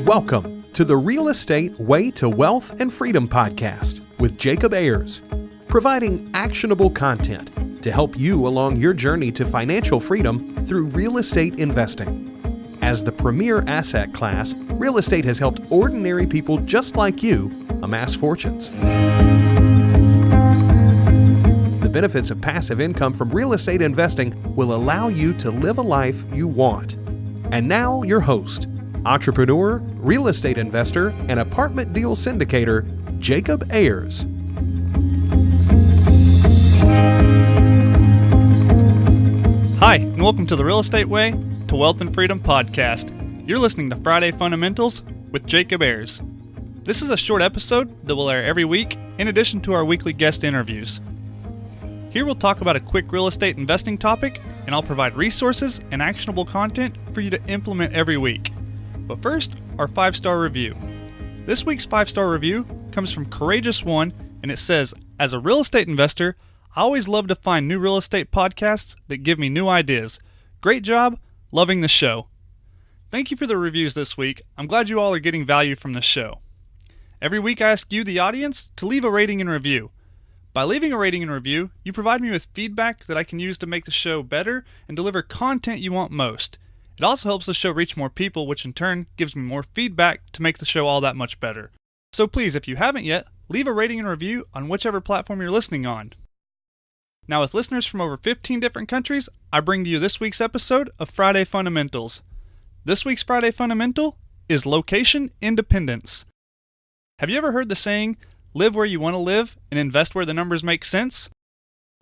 Welcome to the Real Estate Way to Wealth and Freedom podcast with Jacob Ayers, providing actionable content to help you along your journey to financial freedom through real estate investing. As the premier asset class, real estate has helped ordinary people just like you amass fortunes. The benefits of passive income from real estate investing will allow you to live a life you want. And now your host, entrepreneur, real estate investor, and apartment deal syndicator, Jacob Ayers. Hi, and welcome to the Real Estate Way to Wealth and Freedom podcast. You're listening to Friday Fundamentals with Jacob Ayers. This is a short episode that will air every week in addition to our weekly guest interviews. Here we'll talk about a quick real estate investing topic, and I'll provide resources and actionable content for you to implement every week. But first, our 5-star review. This week's 5-star review comes from Courageous One, and it says, "As a real estate investor, I always love to find new real estate podcasts that give me new ideas. Great job, loving the show." Thank you for the reviews this week. I'm glad you all are getting value from the show. Every week I ask you, the audience, to leave a rating and review. By leaving a rating and review, you provide me with feedback that I can use to make the show better and deliver content you want most. It also helps the show reach more people, which in turn gives me more feedback to make the show all that much better. So please, if you haven't yet, leave a rating and review on whichever platform you're listening on. Now, with listeners from over 15 different countries, I bring to you this week's episode of Friday Fundamentals. This week's Friday Fundamental is location independence. Have you ever heard the saying, live where you want to live and invest where the numbers make sense?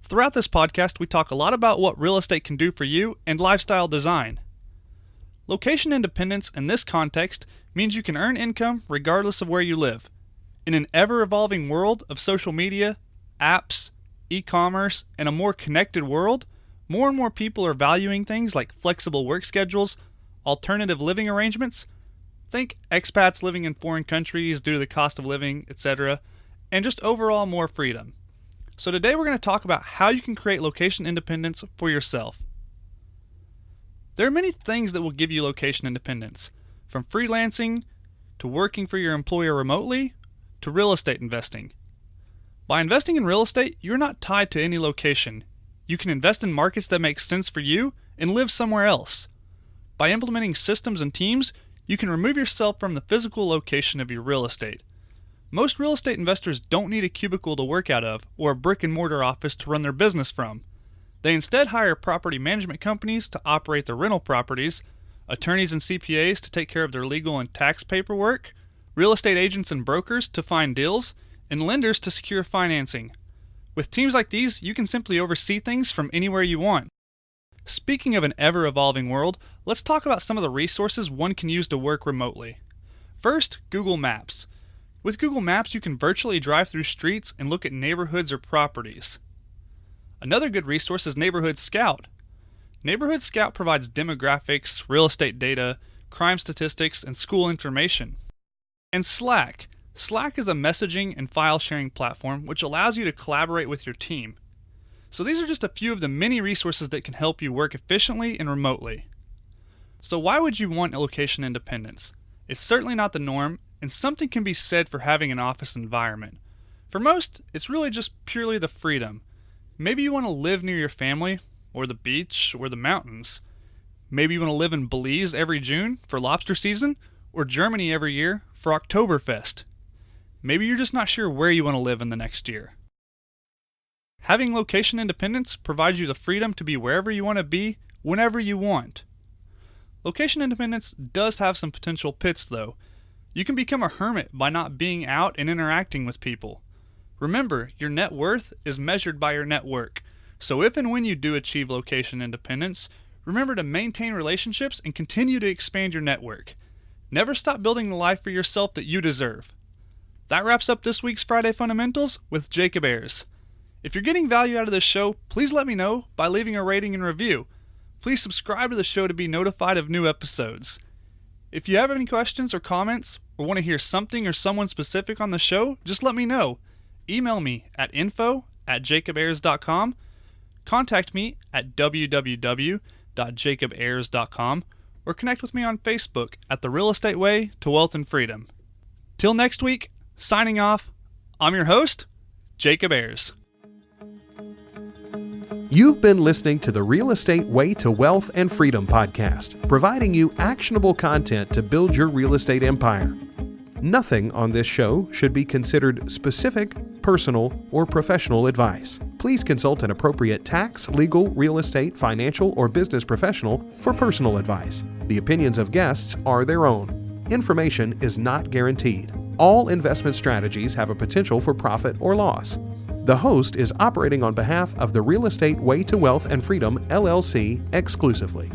Throughout this podcast, we talk a lot about what real estate can do for you and lifestyle design. Location independence in this context means you can earn income regardless of where you live. In an ever-evolving world of social media, apps, e-commerce, and a more connected world, more and more people are valuing things like flexible work schedules, alternative living arrangements, think expats living in foreign countries due to the cost of living, etc., and just overall more freedom. So today we're going to talk about how you can create location independence for yourself. There are many things that will give you location independence, from freelancing to working for your employer remotely to real estate investing. By investing in real estate, you're not tied to any location. You can invest in markets that make sense for you and live somewhere else. By implementing systems and teams, you can remove yourself from the physical location of your real estate. Most real estate investors don't need a cubicle to work out of or a brick-and-mortar office to run their business from. They instead hire property management companies to operate their rental properties, attorneys and CPAs to take care of their legal and tax paperwork, real estate agents and brokers to find deals, and lenders to secure financing. With teams like these, you can simply oversee things from anywhere you want. Speaking of an ever-evolving world, let's talk about some of the resources one can use to work remotely. First, Google Maps. With Google Maps, you can virtually drive through streets and look at neighborhoods or properties. Another good resource is Neighborhood Scout. Neighborhood Scout provides demographics, real estate data, crime statistics, and school information. And Slack. Slack is a messaging and file sharing platform which allows you to collaborate with your team. So these are just a few of the many resources that can help you work efficiently and remotely. So why would you want location independence? It's certainly not the norm, and something can be said for having an office environment. For most, it's really just purely the freedom. Maybe you want to live near your family, or the beach, or the mountains. Maybe you want to live in Belize every June for lobster season, or Germany every year for Oktoberfest. Maybe you're just not sure where you want to live in the next year. Having location independence provides you the freedom to be wherever you want to be, whenever you want. Location independence does have some potential pits though. You can become a hermit by not being out and interacting with people. Remember, your net worth is measured by your network, so if and when you do achieve location independence, remember to maintain relationships and continue to expand your network. Never stop building the life for yourself that you deserve. That wraps up this week's Friday Fundamentals with Jacob Ayers. If you're getting value out of this show, please let me know by leaving a rating and review. Please subscribe to the show to be notified of new episodes. If you have any questions or comments, or want to hear something or someone specific on the show, just let me know. Email me at info@jacobayers.com, contact me at www.jacobayers.com, or connect with me on Facebook at The Real Estate Way to Wealth and Freedom. Till next week, signing off, I'm your host, Jacob Ayers. You've been listening to the Real Estate Way to Wealth and Freedom podcast, providing you actionable content to build your real estate empire. Nothing on this show should be considered specific, personal, or professional advice. Please consult an appropriate tax, legal, real estate, financial, or business professional for personal advice. The opinions of guests are their own. Information is not guaranteed. All investment strategies have a potential for profit or loss. The host is operating on behalf of the Real Estate Way to Wealth and Freedom, LLC, exclusively.